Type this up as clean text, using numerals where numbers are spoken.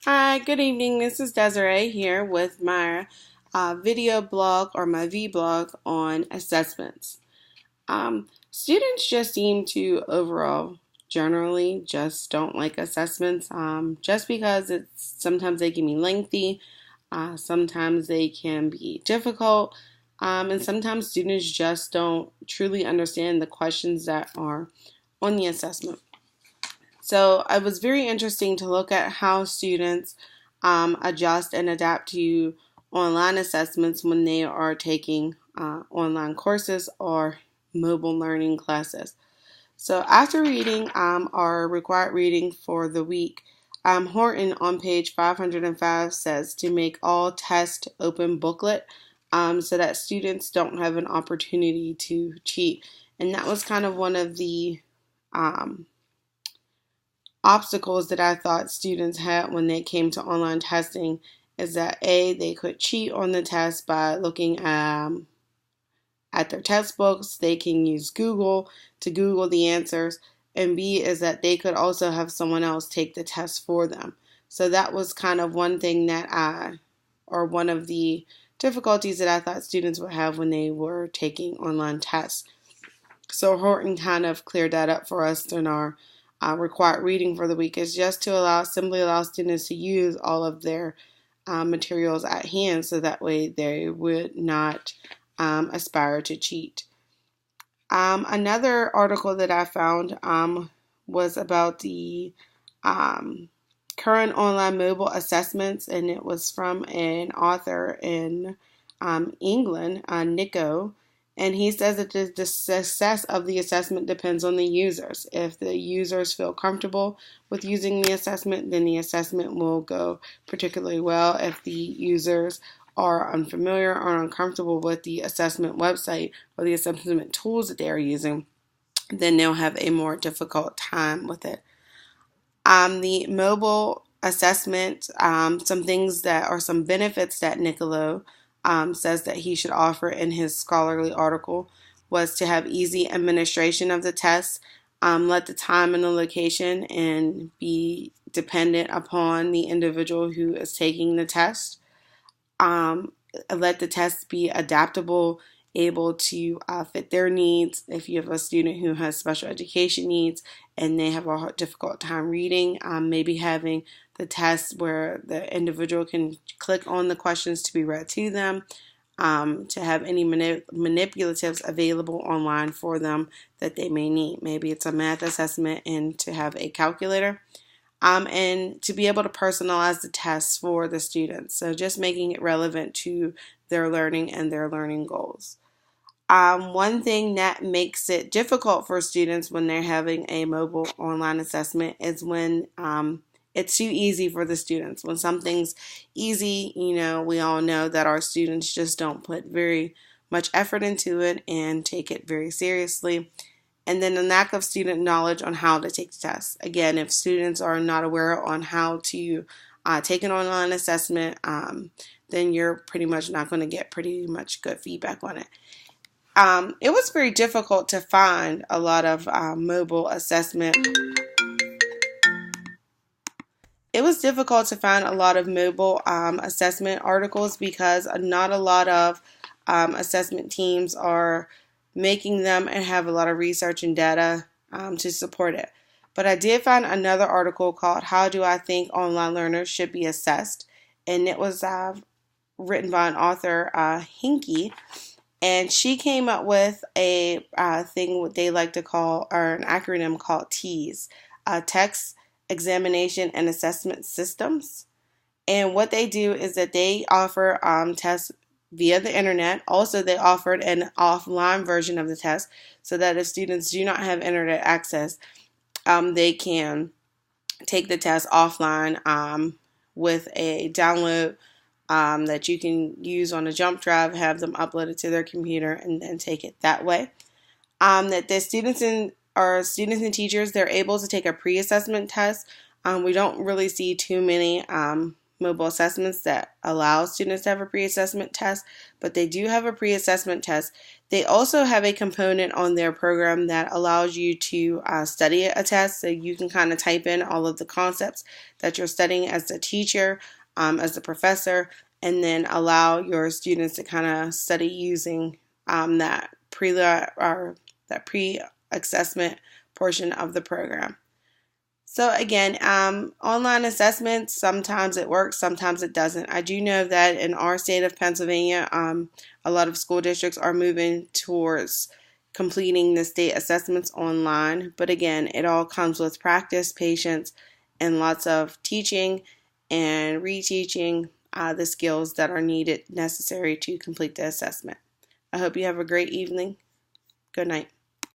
Hi, good evening. This is Desiree here with my video blog or my vlog on assessments. Students just seem to overall generally just don't like assessments just because it's sometimes they can be lengthy, sometimes they can be difficult, and sometimes students just don't truly understand the questions that are on the assessment. So it was very interesting to look at how students adjust and adapt to online assessments when they are taking online courses or mobile learning classes. So after reading our required reading for the week, Horton on page 505 says to make all test open booklet so that students don't have an opportunity to cheat. And that was kind of one of the um, obstacles that I thought students had when they came to online testing is that they could cheat on the test by looking at their textbooks. They can use Google to Google the answers, and B is that they could also have someone else take the test for them. So that was kind of one thing or one of the difficulties that I thought students would have when they were taking online tests. So Horton kind of cleared that up for us in our required reading for the week, is just to simply allow students to use all of their materials at hand, so that way they would not aspire to cheat. Another article that I found was about the um, current online mobile assessments, and it was from an author in England, Nico. And he says that the success of the assessment depends on the users. If the users feel comfortable with using the assessment, then the assessment will go particularly well. If the users are unfamiliar or uncomfortable with the assessment website or the assessment tools that they are using, then they'll have a more difficult time with it. The mobile assessment, some things that are some benefits that Niccolo says that he should offer in his scholarly article was to have easy administration of the test, let the time and the location and be dependent upon the individual who is taking the test. Um, Let the test be adaptable, able to fit their needs. If you have a student who has special education needs and they have a difficult time reading, maybe having the test where the individual can click on the questions to be read to them, to have any manipulatives available online for them that they may need. Maybe it's a math assessment and to have a calculator, and to be able to personalize the tests for the students. So just making it relevant to their learning and their learning goals. One thing that makes it difficult for students when they're having a mobile online assessment is when it's too easy for the students. When something's easy, we all know that our students just don't put very much effort into it and take it very seriously. And then the lack of student knowledge on how to take the test. Again, if students are not aware on how to take an online assessment, then you're pretty much not going to get pretty much good feedback on it. It was very difficult to find a lot of mobile assessment. It was difficult to find a lot of mobile assessment articles because not a lot of assessment teams are making them and have a lot of research and data to support it. But I did find another article called How Do I Think Online Learners Should Be Assessed? And it was written by an author, Hinky, and she came up with a thing what they like to call, or an acronym called TEAS, Text, Examination, and Assessment Systems. And what they do is that they offer tests via the internet. Also, they offered an offline version of the test so that if students do not have internet access, they can take the test offline with a download that you can use on a jump drive, have them upload it to their computer, and then take it that way. That the students and teachers, they're able to take a pre-assessment test. We don't really see too many mobile assessments that allow students to have a pre-assessment test, but they do have a pre-assessment test. They also have a component on their program that allows you to study a test, so you can kind of type in all of the concepts that you're studying as the teacher, as the professor, and then allow your students to kind of study using that pre-assessment portion of the program. So again, online assessments, sometimes it works, sometimes it doesn't. I do know that in our state of Pennsylvania, a lot of school districts are moving towards completing the state assessments online. But again, it all comes with practice, patience, and lots of teaching and reteaching the skills that are necessary to complete the assessment. I hope you have a great evening. Good night.